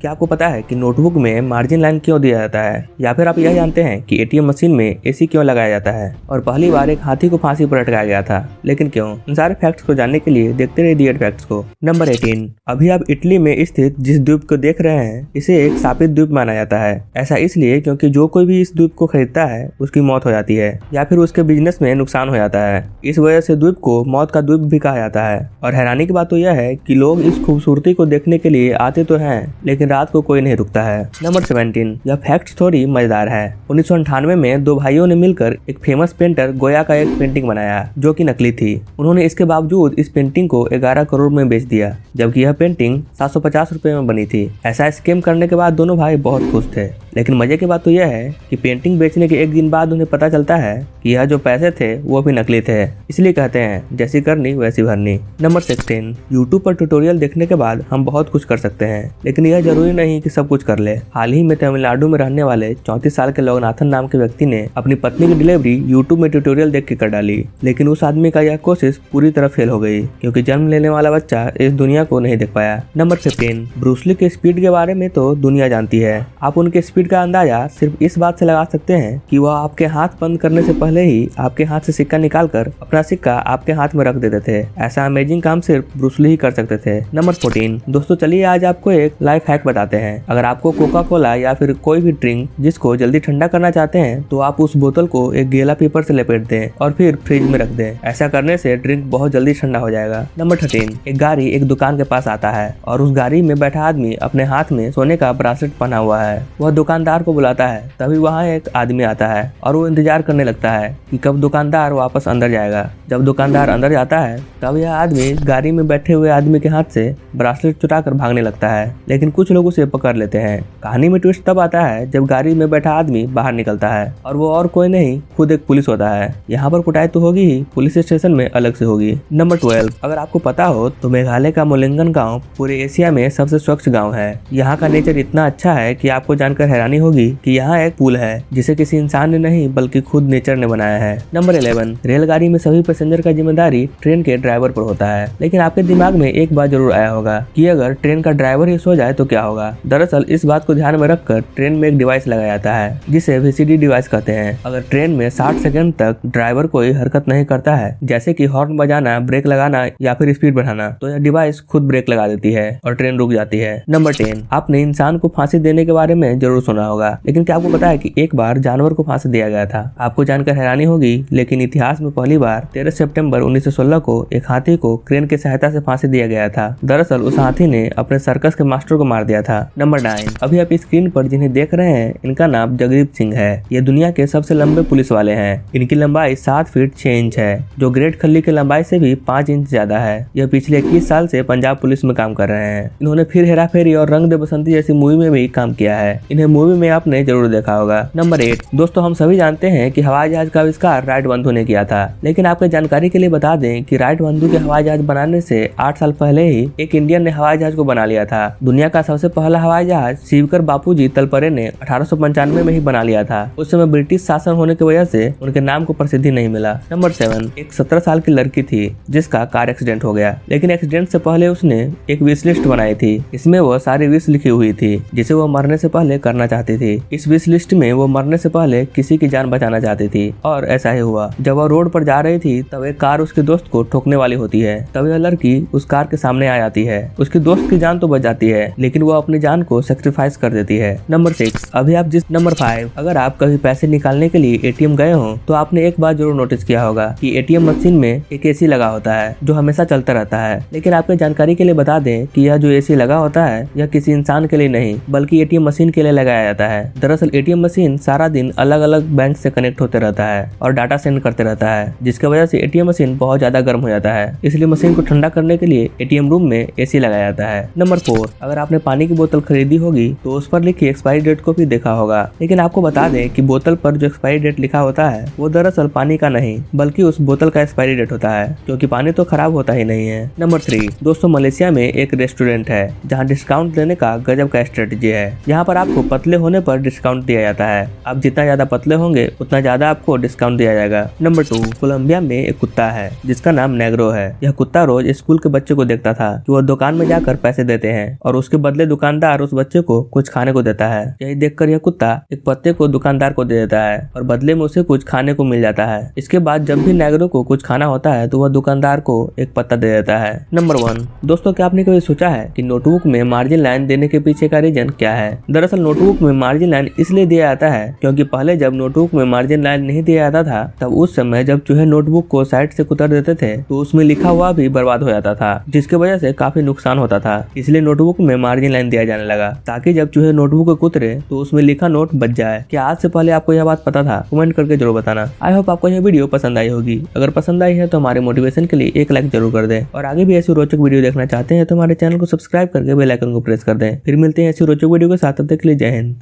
क्या आपको पता है कि नोटबुक में मार्जिन लाइन क्यों दिया जाता है? या फिर आप यह जानते हैं कि एटीएम मशीन में एसी क्यों लगाया जाता है और पहली बार एक हाथी को फांसी पर लटकाया गया था, लेकिन क्यों? इन सारे फैक्ट्स को जानने के लिए देखते रहिए दी फैक्ट्स को। नंबर 18। अभी आप इटली में स्थित जिस द्वीप को देख रहे हैं इसे एक शापित द्वीप माना जाता है। ऐसा इसलिए क्योंकि जो कोई भी इस द्वीप को खरीदता है उसकी मौत हो जाती है या फिर उसके बिजनेस में नुकसान हो जाता है। इस वजह से द्वीप को मौत का द्वीप भी कहा जाता है। और हैरानी की बात तो यह है कि लोग इस खूबसूरती को देखने के लिए आते तो हैं, लेकिन रात को कोई नहीं रुकता है। नंबर 17। यह फैक्ट थोड़ी मजेदार है। 1998 में दो भाइयों ने मिलकर एक फेमस पेंटर गोया का एक पेंटिंग बनाया जो कि नकली थी। उन्होंने इसके बावजूद इस पेंटिंग को 11 करोड़ में बेच दिया, जबकि यह पेंटिंग 750 रुपए में बनी थी। ऐसा स्कैम करने के बाद दोनों भाई बहुत खुश थे, लेकिन मजे की बात तो यह है कि पेंटिंग बेचने के एक दिन बाद उन्हें पता चलता है कि यह जो पैसे थे वो भी नकली थे। इसलिए कहते हैं जैसी करनी वैसी भरनी। नंबर 16। यूट्यूब पर ट्यूटोरियल देखने के बाद हम बहुत कुछ कर सकते हैं, लेकिन यह जरूरी नहीं कि सब कुछ कर ले। हाल ही में तमिलनाडु में रहने वाले 34 साल के लोगनाथन नाम के व्यक्ति ने अपनी पत्नी की डिलीवरी यूट्यूब में ट्यूटोरियल देख के कर डाली, लेकिन उस आदमी का यह कोशिश पूरी तरह फेल हो गई क्योंकि जन्म लेने वाला बच्चा इस दुनिया को नहीं देख पाया। नंबर 15। ब्रूस ली के स्पीड के बारे में तो दुनिया जानती है। आप उनके स्पीड का अंदाजा सिर्फ इस बात से लगा सकते हैं कि वह आपके हाथ बंद करने से पहले ही आपके हाथ से सिक्का निकालकर अपना सिक्का आपके हाथ में रख देते थे। ऐसा अमेजिंग काम सिर्फ ब्रूस ली ही कर सकते थे। नंबर 14। दोस्तों चलिए आज आपको एक लाइफ हैक बताते हैं। अगर आपको कोका कोला या फिर कोई भी ड्रिंक जिसको जल्दी ठंडा करना चाहते हैं तो आप उस बोतल को एक गीला पेपर से लपेट दें और फिर फ्रिज में रख दें। ऐसा करने से ड्रिंक बहुत जल्दी ठंडा हो जाएगा। नंबर 13। एक गाड़ी एक दुकान के पास आता है और उस गाड़ी में बैठा आदमी अपने हाथ में सोने का ब्रासलेट पहना हुआ है। वह दुकानदार को बुलाता है, तभी वहाँ एक आदमी आता है और वो इंतजार करने लगता है कि कब दुकानदार वापस अंदर जाएगा। जब दुकानदार अंदर जाता है तब यह आदमी गाड़ी में बैठे हुए आदमी के हाथ से ब्रासलेट चुराकर भागने लगता है, लेकिन कुछ लोग उसे पकड़ लेते हैं। कहानी में ट्विस्ट तब आता है जब गाड़ी में बैठा आदमी बाहर निकलता है और वो और कोई नहीं खुद एक पुलिस होता है। यहाँ पर कुटाई तो होगी ही, पुलिस स्टेशन में अलग से होगी। नंबर 12। अगर आपको पता हो तो मेघालय का मोलिंगन गाँव पूरे एशिया में सबसे स्वच्छ गाँव है। यहाँ का नेचर इतना अच्छा है कि आपको जानकर हैरानी होगी कि यहाँ एक पुल है जिसे किसी इंसान ने नहीं बल्कि खुद नेचर ने बनाया है। नंबर 11। रेलगाड़ी में सभी पैसेंजर का जिम्मेदारी ट्रेन के ड्राइवर पर होता है, लेकिन आपके दिमाग में एक बात जरूर आया होगा कि अगर ट्रेन का ड्राइवर ही सो जाए तो क्या होगा। दरअसल इस बात को ध्यान में रखकर ट्रेन में एक डिवाइस लगाया जाता है जिसे VCD डिवाइस कहते हैं। अगर ट्रेन में 60 सेकंड तक ड्राइवर कोई हरकत नहीं करता है, जैसे कि हॉर्न बजाना, ब्रेक लगाना या फिर स्पीड बढ़ाना, तो यह डिवाइस खुद ब्रेक लगा देती है और ट्रेन रुक जाती है। नंबर 10। आपने इंसान को फांसी देने के बारे में जरूर सुना होगा, लेकिन क्या आपको पता है कि एक बार जानवर को फांसी दिया गया था? आपको जानकर हैरानी होगी, लेकिन इतिहास में पहली बार 13 सितंबर 1916 को एक हाथी को क्रेन की सहायता से फांसी दिया गया था। दरअसल उस हाथी ने अपने सर्कस के मास्टर को मार दिया था। नंबर 9। अभी आप स्क्रीन पर जिन्हें देख रहे हैं इनका नाम जगदीप सिंह है। ये दुनिया के सबसे लंबे पुलिस वाले हैं। इनकी लंबाई 7 फीट 6 इंच है, जो ग्रेट खली की लंबाई से भी 5 इंच ज्यादा है। यह पिछले 21 साल से पंजाब पुलिस में काम कर रहे हैं। इन्होंने फिर हेरा फेरी और रंग दे बसंती जैसी मूवी में भी काम किया है। इन्हें मूवी में आपने जरूर देखा होगा। नंबर 8। दोस्तों हम सभी जानते हैं कि हवाई जहाज का आविष्कार राइट बंधु ने किया था, लेकिन आपके जानकारी के लिए बता दें कि राइट बंधु के हवाई जहाज बनाने से 8 साल पहले ही एक इंडियन ने हवाई जहाज को बना लिया था। दुनिया का सबसे पहला हवाई जहाज शिवकर बापूजी तलपरे ने 1895 में ही बना लिया था। उस समय ब्रिटिश शासन होने की वजह से उनके नाम को प्रसिद्धि नहीं मिला। नंबर 7। एक 17 साल की लड़की थी जिसका कार एक्सीडेंट हो गया, लेकिन एक्सीडेंट से पहले उसने एक विश लिस्ट बनाई थी। इसमें वो सारी विश लिखी हुई थी जिसे वो मरने से पहले करना चाहती थी। इस विश लिस्ट में वो मरने से पहले किसी की जान बचाना चाहती थी और ऐसा ही हुआ। जब वो रोड पर जा रही थी तब एक कार उसके दोस्त को ठोकने वाली होती है। तब यह लड़की उस कार के सामने आ जाती है। उसके दोस्त की जान तो बच जाती है, लेकिन वो अपनी जान को सेक्रीफाइस कर देती है। नंबर 6। अभी आप जिस नंबर 5। अगर आप कभी पैसे निकालने के लिए एटीएम गए हो तो आपने एक बात जरूर नोटिस किया होगा कि एटीएम मशीन में एक एसी लगा होता है जो हमेशा चलता रहता है। लेकिन आपके जानकारी के लिए बता दें कि यह जो एसी लगा होता है यह किसी इंसान के लिए नहीं बल्कि एटीएम मशीन के लिए लगाया जाता है। दरअसल एटीएम मशीन सारा दिन अलग अलग बैंक से कनेक्ट होते रहता है और डाटा सेंड करते रहता है, जिसकी वजह से एटीएम मशीन बहुत ज्यादा गर्म हो जाता है। इसलिए मशीन को ठंडा करने के लिए एटीएम रूम में एसी लगाया जाता है। नंबर 4। अगर आपने पानी की बोतल खरीदी होगी तो उस पर लिखी एक्सपायरी डेट को भी देखा होगा, लेकिन आपको बता दें कि बोतल पर जो एक्सपायरी डेट लिखा होता है वो दरअसल पानी का नहीं बल्कि उस बोतल का एक्सपायरी डेट होता है, क्योंकि पानी तो खराब होता ही नहीं है। नंबर 3। दोस्तों मलेशिया में एक रेस्टोरेंट है जहाँ डिस्काउंट देने का गजब का स्ट्रेटेजी है। यहाँ पर आपको पतले होने पर डिस्काउंट दिया जाता है। आप जितना ज्यादा पतले होंगे उतना ज्यादा आपको डिस्काउंट दिया जाएगा। नंबर 2, कोलंबिया में एक कुत्ता है जिसका नाम नेग्रो है। यह कुत्ता रोज स्कूल के बच्चे को देखता था कि वह दुकान में जाकर पैसे देते हैं और उसके बदले दुकानदार उस बच्चे को कुछ खाने को देता है। यही देखकर यह कुत्ता एक पत्ते को दुकानदार को दे देता है और बदले में उसे कुछ खाने को मिल जाता है। इसके बाद जब भी नेग्रो को कुछ खाना होता है तो वह दुकानदार को एक पत्ता दे देता है। नंबर 1, दोस्तों क्या आपने कभी सोचा है कि नोटबुक में मार्जिन लाइन देने के पीछे का रीजन क्या है? दरअसल नोटबुक में मार्जिन लाइन इसलिए दिया जाता है क्योंकि पहले जब नोटबुक में मार्जिन लाइन नहीं दिया जाता था तब उस समय जब चूहे नोटबुक को साइड से कुतर देते थे तो उसमें लिखा हुआ भी बर्बाद हो जाता था, जिसकी वजह से काफी नुकसान होता था। इसलिए नोटबुक में मार्जिन लाइन दिया जाने लगा ताकि जब चूहे नोटबुक को कुतरे तो उसमें लिखा नोट बच जाए। क्या आज से पहले आपको यह बात पता था? कमेंट करके जरूर बताना। आई होप आपको यह वीडियो पसंद आई होगी। अगर पसंद आई है तो हमारे मोटिवेशन के लिए एक लाइक जरूर कर दें और आगे भी ऐसी रोचक वीडियो देखना चाहते हैं तो हमारे चैनल को सब्सक्राइब करके बेल आइकन को प्रेस कर दें। फिर मिलते हैं ऐसी रोचक वीडियो के साथ, तब तक के लिए जय हिंद।